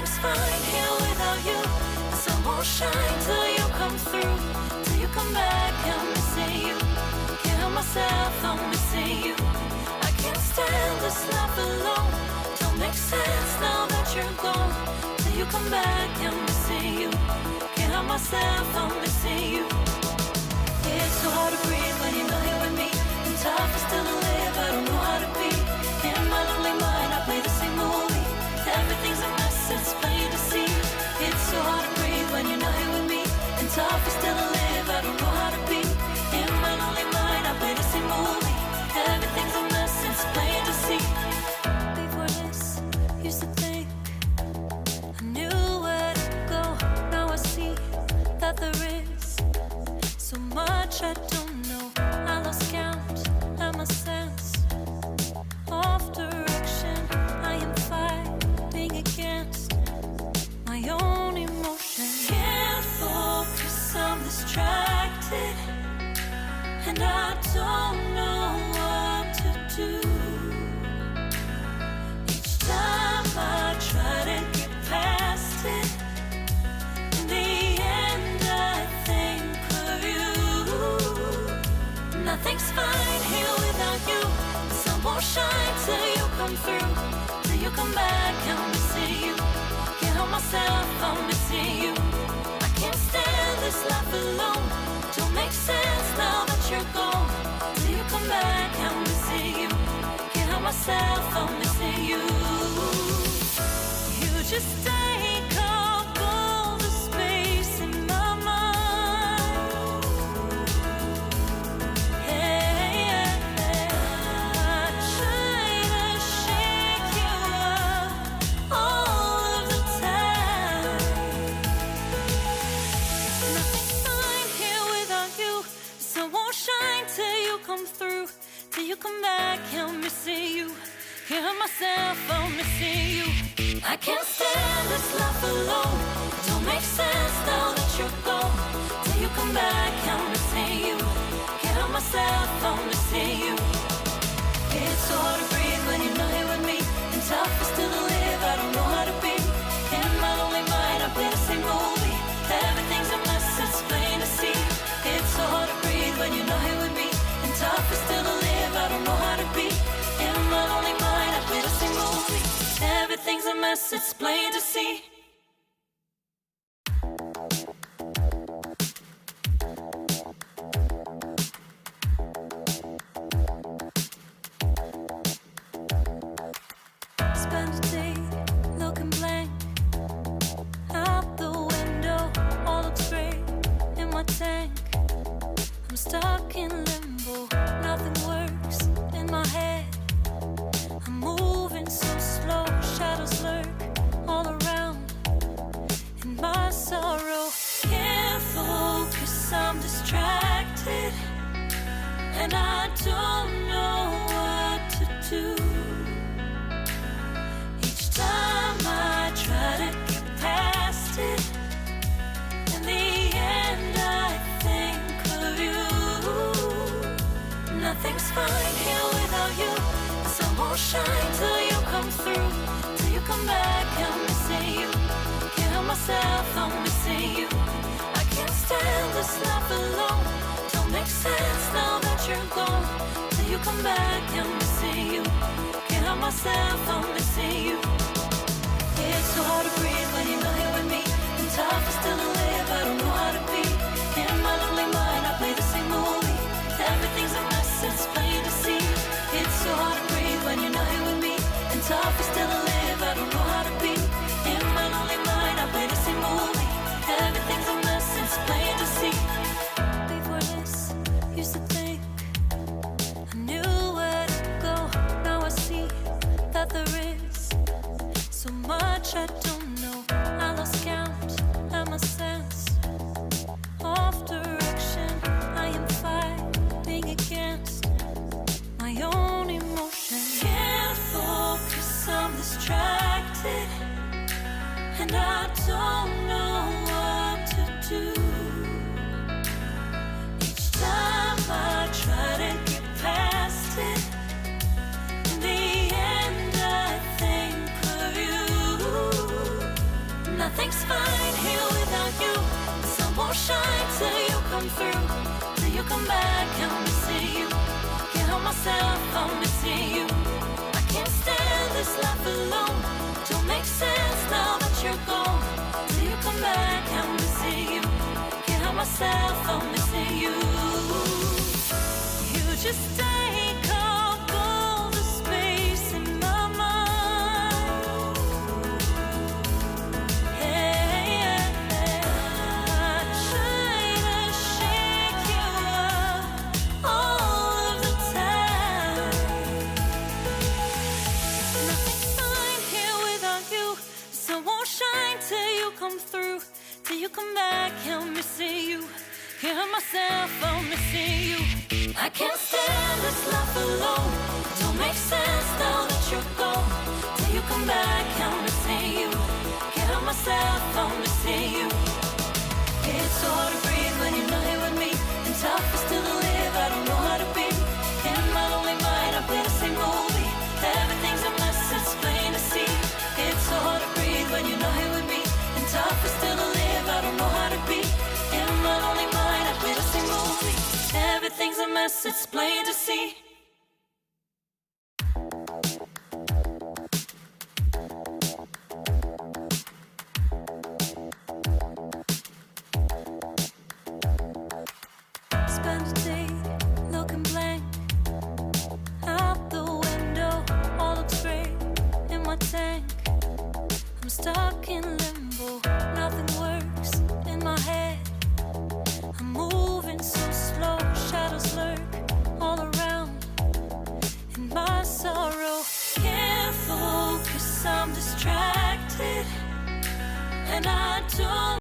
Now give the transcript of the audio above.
Nothing's fine here without you. The sun won't shine till you come through. Till you come back, I'm missing you. Can't help myself, I'm missing you. I can't stand this life alone. Don't make sense now that you're gone. Till you come back, I'm missing you. Can't help myself, I'm missing you. It's so hard to breathe when you're not here with me. And tough is still to live, I don't know how to be. In my lonely mind, I play the same movie. Everything's a mess, it's plain to see. It's so hard to breathe when you're not here with me. And tough is still to live, I don't know how to be. In my lonely mind, I play the same movie. Everything's a mess, it's plain to see. Before this, used to think I knew where to go. Now I see that there is so much I don't know. I lost count and my sense of direction. I am fighting against my own emotion. Can't focus, I'm distracted, and I don't know what to do. Each time I try to get past it, in the end I think of you. Nothing's fine here without you. The sun won't shine till you come through. Till you come back, I'm missing you. Can't help myself, I'm missing you. I can't stand this life alone. Don't make sense now that you're gone. Till you come back, I'm missing you. Can't help myself, I'm missing you. You just take up all the space in my mind. Yeah, I try to shake you up all of the time. Nothing's fine here without you. The sun won't shine till you come through. Till you come back, I'm missing you. Can't help myself, I'm missing you. I can't stand this life alone. Don't make sense now that you're gone. Till you come back, I'm missing you. Can't help myself, I'm missing you. It's so hard to breathe when you're not here with me. And tough is still to live, I don't know how to be. In my lonely mind, I play the same movie. Everything's a mess, it's plain to see. It's so hard to breathe when you're not here with me. And tough is still to live, I don't know how to be. In my lonely mind, I play the same movie. Everything's a mess, it's plain to see. Spend a day looking blank out the window. All looks great in my tank. I'm stuck in limbo. Nothing works in my head. I'm moving so slow. Shadows lurk all around in my sorrow. Can't focus, I'm distracted, and I don't know what to do. Each time I try to get past it, in the end I think of you. Nothing's fine here without you. The sun won't shine till you come through. Till you come back, I'm missing you. Can't help myself, I'm missing you. I can't stand this life alone. Don't make sense now that you're gone. Till you come back, I'm missing you. Can't help myself, I'm missing you. It's so hard to breathe when you're not here with me. And tough is still to live, I don't know how to be. In my lonely mind, I play the same movie. Everything's a mess, it's plain to see. It's so hard to breathe when you're not here with me. And tough is still to live, I don't know how to be. In my lonely mind, I play the same movie. Everything's a mess, it's plain to see. Before this, used to think I knew where to go. Now I see that there is so much I don't know. I lost count and my sense of direction. I am fighting against my own emotion. Can't focus, I'm distracted, and I don't know what to do. Each time I try to get past it, in the end I think of you. Nothing's fine here without you. The sun won't shine till you come through. Till you come back, I'm missing you. Can't help myself, I'm missing you. I can't stand this life alone. Don't make sense now that you're gone. Till you come back, I'm missing you. Can't help myself, I'm missing you. You just take up all the space in my mind. Hey, I try to shake you up all of the time. Nothing's fine here without you. The sun won't shine till you come through. Till you come back, I'm missing you. Can't help myself, I'm missing you. I can't stand this life alone. Don't make sense now that you're gone. Till you come back, I'm missing you. Can't help myself, I'm missing you. It's so hard to breathe when you're not here with me. And tough is still to live, I don't know how to be. In my lonely mind, I play the same movie. Everything's a mess, it's plain to see. It's so hard to breathe when you're not here with me. And tough is still to live, I don't know how to be. In my lonely mind, I play the same movie. Everything's a mess, it's plain to see. Spend a day looking blank out the window. All looks great in my tank. I'm stuck in limbo. Nothing works in my head. I'm moving so slow. Shadows lurk all around. In my sorrow, can't focus, I'm distracted. And I don't